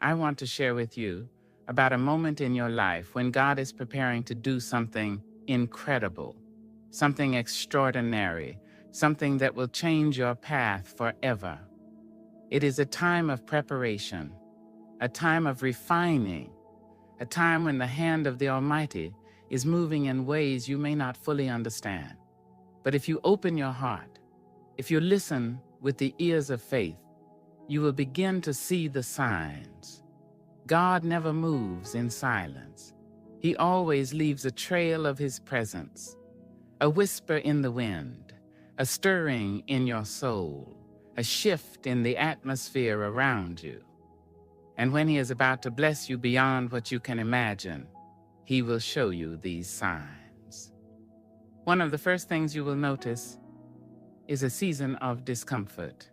I want to share with you about a moment in your life when God is preparing to do something incredible, something extraordinary, something that will change your path forever. It is a time of preparation, a time of refining, a time when the hand of the Almighty is moving in ways you may not fully understand. But if you open your heart, if you listen with the ears of faith, you will begin to see the signs. God never moves in silence. He always leaves a trail of His presence, a whisper in the wind, a stirring in your soul, a shift in the atmosphere around you. And when He is about to bless you beyond what you can imagine, He will show you these signs. One of the first things you will notice is a season of discomfort.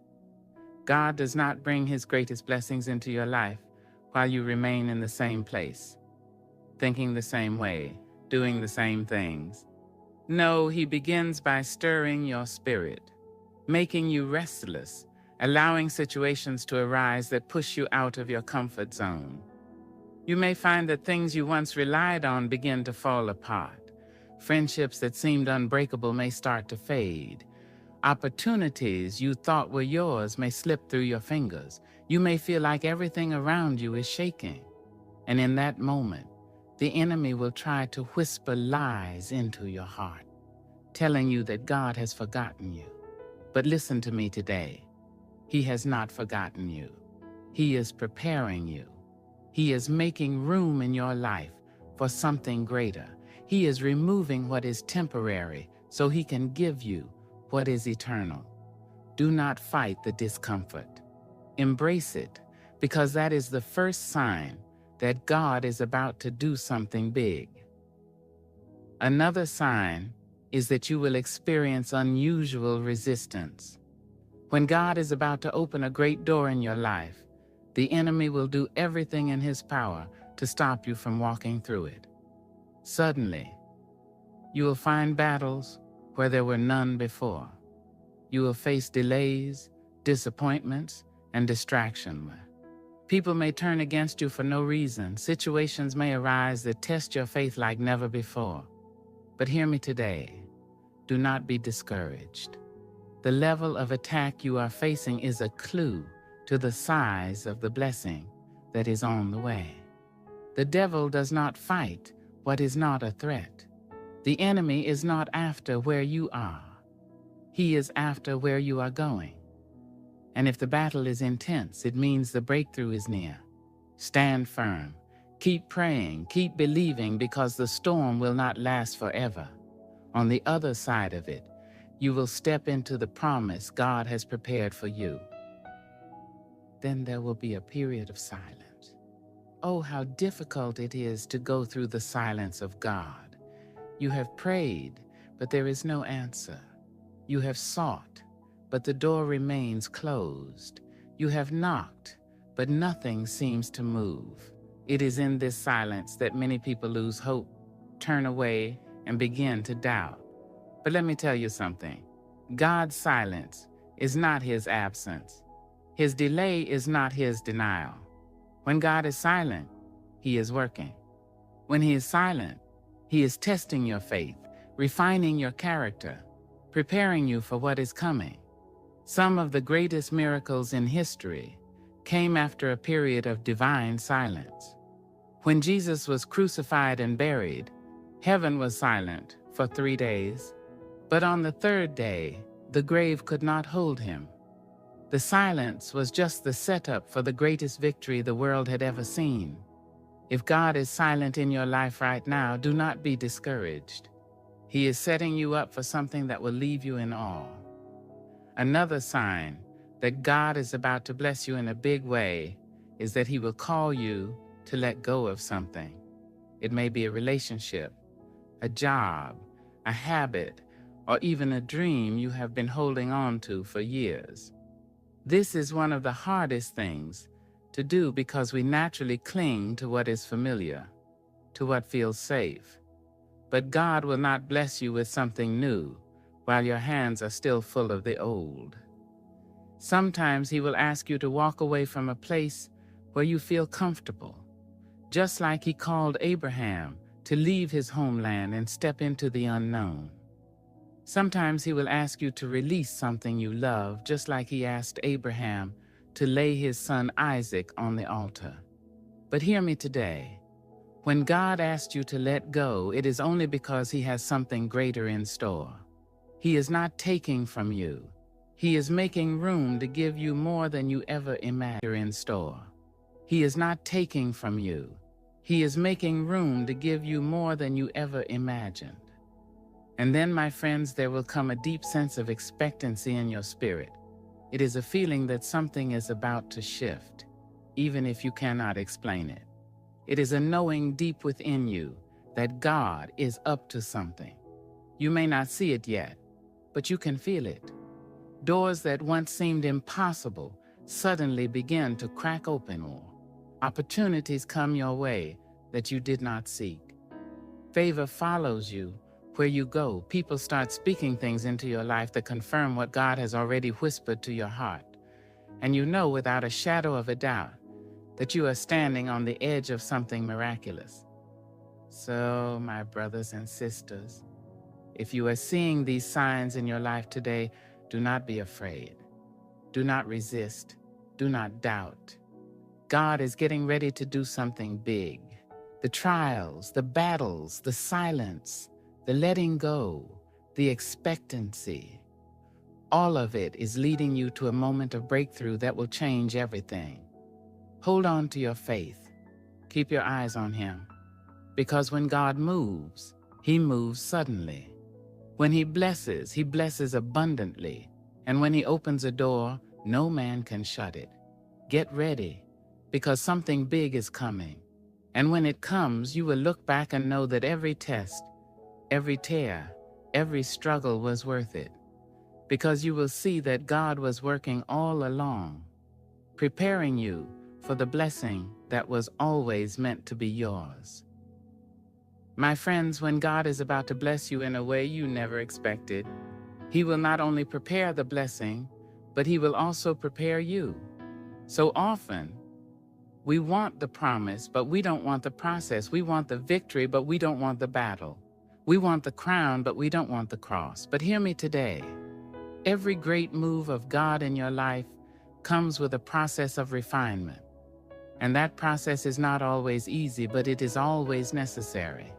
God does not bring His greatest blessings into your life while you remain in the same place, thinking the same way, doing the same things. No, He begins by stirring your spirit, making you restless, allowing situations to arise that push you out of your comfort zone. You may find that things you once relied on begin to fall apart. Friendships that seemed unbreakable may start to fade. Opportunities you thought were yours may slip through your fingers. You may feel like everything around you is shaking. And in that moment, the enemy will try to whisper lies into your heart, telling you that God has forgotten you. But listen to me today. He has not forgotten you. He is preparing you. He is making room in your life for something greater. He is removing what is temporary so He can give you what is eternal. Do not fight the discomfort. Embrace it, because that is the first sign that God is about to do something big. Another sign is that you will experience unusual resistance. When God is about to open a great door in your life, the enemy will do everything in his power to stop you from walking through it. Suddenly, you will find battles where there were none before. You will face delays, disappointments, and distraction. People may turn against you for no reason. Situations may arise that test your faith like never before. But hear me today. Do not be discouraged. The level of attack you are facing is a clue to the size of the blessing that is on the way. The devil does not fight what is not a threat. The enemy is not after where you are. He is after where you are going. And if the battle is intense, it means the breakthrough is near. Stand firm. Keep praying, keep believing, because the storm will not last forever. On the other side of it, you will step into the promise God has prepared for you. Then there will be a period of silence. Oh, how difficult it is to go through the silence of God. You have prayed, but there is no answer. You have sought, but the door remains closed. You have knocked, but nothing seems to move. It is in this silence that many people lose hope, turn away, and begin to doubt. But let me tell you something. God's silence is not His absence. His delay is not His denial. When God is silent, He is working. When He is silent, He is testing your faith, refining your character, preparing you for what is coming. Some of the greatest miracles in history came after a period of divine silence. When Jesus was crucified and buried, heaven was silent for 3 days. But on the third day, the grave could not hold Him. The silence was just the setup for the greatest victory the world had ever seen. If God is silent in your life right now, do not be discouraged. He is setting you up for something that will leave you in awe. Another sign that God is about to bless you in a big way is that He will call you to let go of something. It may be a relationship, a job, a habit, or even a dream you have been holding on to for years. This is one of the hardest things to do because we naturally cling to what is familiar, to what feels safe. But God will not bless you with something new while your hands are still full of the old. Sometimes He will ask you to walk away from a place where you feel comfortable, just like he called Abraham to leave his homeland and step into the unknown. Sometimes he will ask you to release something you love, just like he asked Abraham to lay his son Isaac on the altar. But hear me today. When God asked you to let go, it is only because he has something greater in store. He is not taking from you. He is making room to give you more than you ever imagined in store. He is not taking from you. He is making room to give you more than you ever imagined. And then, my friends, there will come a deep sense of expectancy in your spirit. It is a feeling that something is about to shift, even if you cannot explain it. It is a knowing deep within you that God is up to something. You may not see it yet, but you can feel it. Doors that once seemed impossible suddenly begin to crack open, or opportunities come your way that you did not seek. Favor follows you where you go. People start speaking things into your life that confirm what God has already whispered to your heart. And you know without a shadow of a doubt that you are standing on the edge of something miraculous. So, my brothers and sisters, if you are seeing these signs in your life today, do not be afraid. Do not resist. Do not doubt. God is getting ready to do something big. The trials, the battles, the silence, the letting go, the expectancy, all of it is leading you to a moment of breakthrough that will change everything. Hold on to your faith. Keep your eyes on him. Because when God moves, he moves suddenly. When he blesses abundantly. And when he opens a door, no man can shut it. Get ready, because something big is coming. And when it comes, you will look back and know that every test, every tear, every struggle was worth it. Because you will see that God was working all along, preparing you for the blessing that was always meant to be yours. My friends, when God is about to bless you in a way you never expected, he will not only prepare the blessing, but he will also prepare you. So often, we want the promise, but we don't want the process. We want the victory, but we don't want the battle. We want the crown, but we don't want the cross. But hear me today. Every great move of God in your life comes with a process of refinement. And that process is not always easy, but it is always necessary.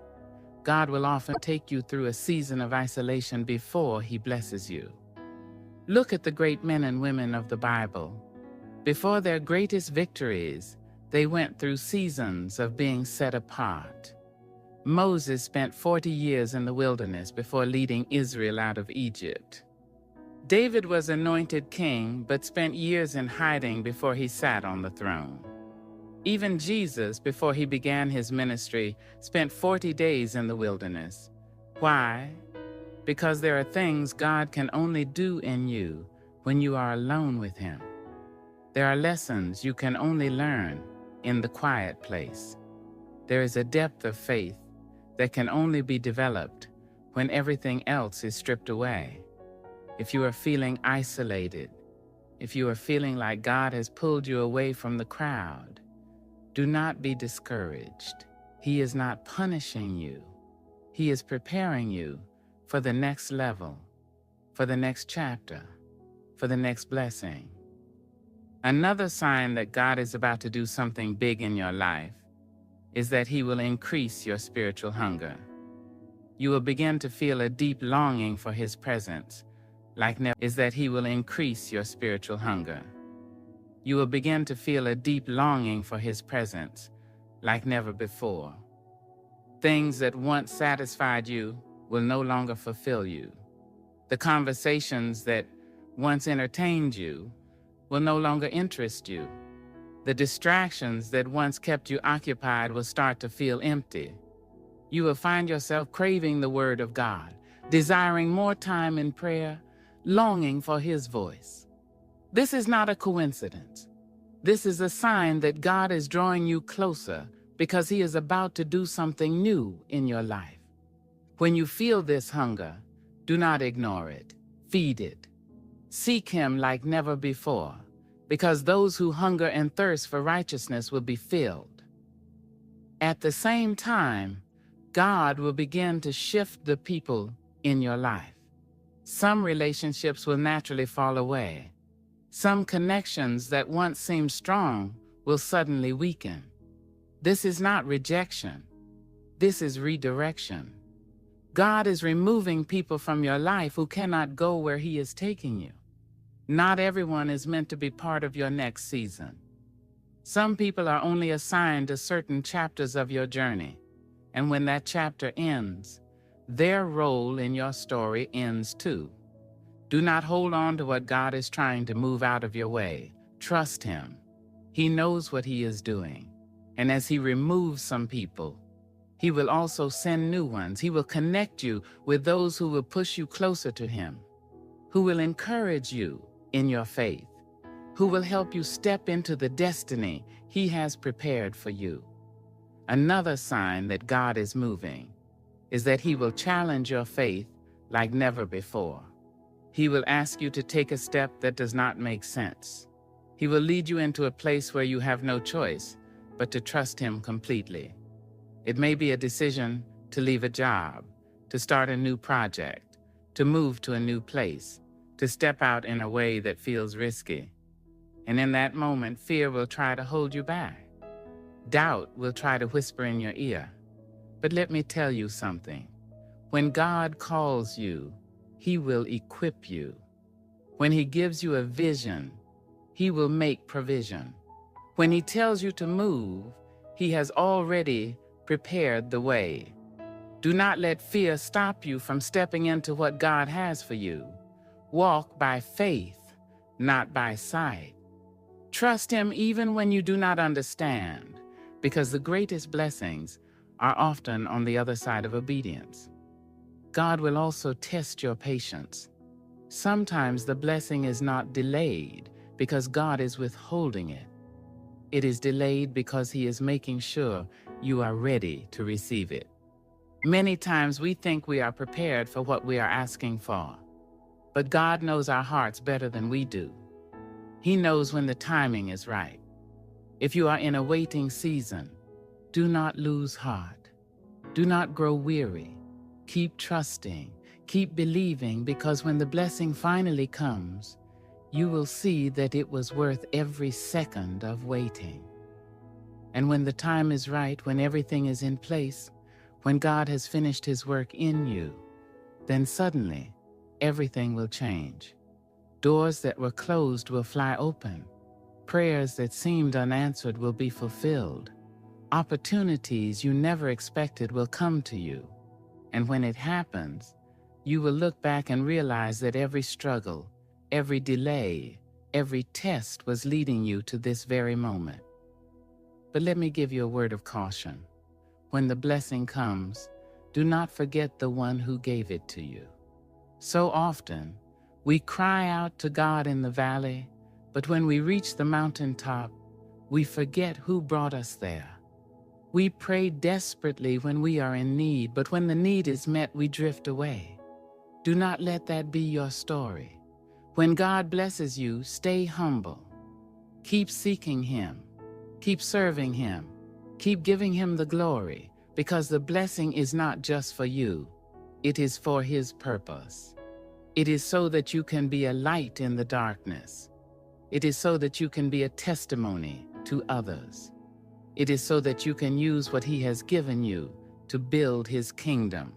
God will often take you through a season of isolation before he blesses you. Look at the great men and women of the Bible. Before their greatest victories, they went through seasons of being set apart. Moses spent 40 years in the wilderness before leading Israel out of Egypt. David was anointed king, but spent years in hiding before he sat on the throne. Even Jesus, before he began his ministry, spent 40 days in the wilderness. Why? Because there are things God can only do in you when you are alone with him. There are lessons you can only learn in the quiet place. There is a depth of faith that can only be developed when everything else is stripped away. If you are feeling isolated, if you are feeling like God has pulled you away from the crowd, do not be discouraged. He is not punishing you. He is preparing you for the next level, for the next chapter, for the next blessing. Another sign that God is about to do something big in your life is that he will increase your spiritual hunger. You will begin to feel a deep longing for his presence, he will increase your spiritual hunger. You will begin to feel a deep longing for his presence like never before. Things that once satisfied you will no longer fulfill you. The conversations that once entertained you will no longer interest you. The distractions that once kept you occupied will start to feel empty. You will find yourself craving the word of God, desiring more time in prayer, longing for his voice. This is not a coincidence. This is a sign that God is drawing you closer because he is about to do something new in your life. When you feel this hunger, do not ignore it. Feed it. Seek him like never before. because those who hunger and thirst for righteousness will be filled. At the same time, God will begin to shift the people in your life. Some relationships will naturally fall away. Some connections that once seemed strong will suddenly weaken. This is not rejection. This is redirection. God is removing people from your life who cannot go where He is taking you. Not everyone is meant to be part of your next season. Some people are only assigned to certain chapters of your journey, and when that chapter ends, their role in your story ends too. Do not hold on to what God is trying to move out of your way. Trust Him. He knows what He is doing, and as He removes some people, He will also send new ones. He will connect you with those who will push you closer to Him, who will encourage you in your faith, who will help you step into the destiny He has prepared for you. Another sign that God is moving is that He will challenge your faith like never before. He will ask you to take a step that does not make sense. He will lead you into a place where you have no choice but to trust Him completely. It may be a decision to leave a job, to start a new project, to move to a new place, to step out in a way that feels risky. And in that moment, fear will try to hold you back. Doubt will try to whisper in your ear. But let me tell you something. When God calls you, He will equip you. When He gives you a vision, He will make provision. When He tells you to move, He has already prepared the way. Do not let fear stop you from stepping into what God has for you. Walk by faith, not by sight. Trust Him even when you do not understand, because the greatest blessings are often on the other side of obedience. God will also test your patience. Sometimes the blessing is not delayed because God is withholding it. It is delayed because He is making sure you are ready to receive it. Many times we think we are prepared for what we are asking for, but God knows our hearts better than we do. He knows when the timing is right. If you are in a waiting season, do not lose heart. Do not grow weary. Keep trusting, keep believing, because when the blessing finally comes, you will see that it was worth every second of waiting. And when the time is right, when everything is in place, when God has finished His work in you, then suddenly everything will change. Doors that were closed will fly open. Prayers that seemed unanswered will be fulfilled. Opportunities you never expected will come to you. And when it happens, you will look back and realize that every struggle, every delay, every test was leading you to this very moment. But let me give you a word of caution. When the blessing comes, do not forget the one who gave it to you. So often, we cry out to God in the valley, but when we reach the mountaintop, we forget who brought us there. We pray desperately when we are in need, but when the need is met, we drift away. Do not let that be your story. When God blesses you, stay humble. Keep seeking Him. Keep serving Him. Keep giving Him the glory, because the blessing is not just for you. It is for His purpose. It is so that you can be a light in the darkness. It is so that you can be a testimony to others. It is so that you can use what He has given you to build His kingdom.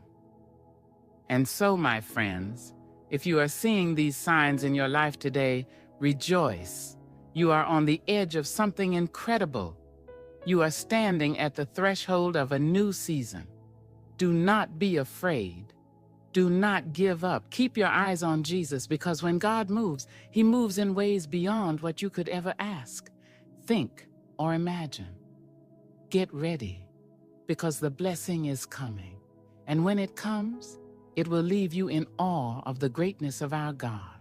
And so, my friends, if you are seeing these signs in your life today, rejoice. You are on the edge of something incredible. You are standing at the threshold of a new season. Do not be afraid. Do not give up. Keep your eyes on Jesus, because when God moves, He moves in ways beyond what you could ever ask, think, or imagine. Get ready, because the blessing is coming. And when it comes, it will leave you in awe of the greatness of our God.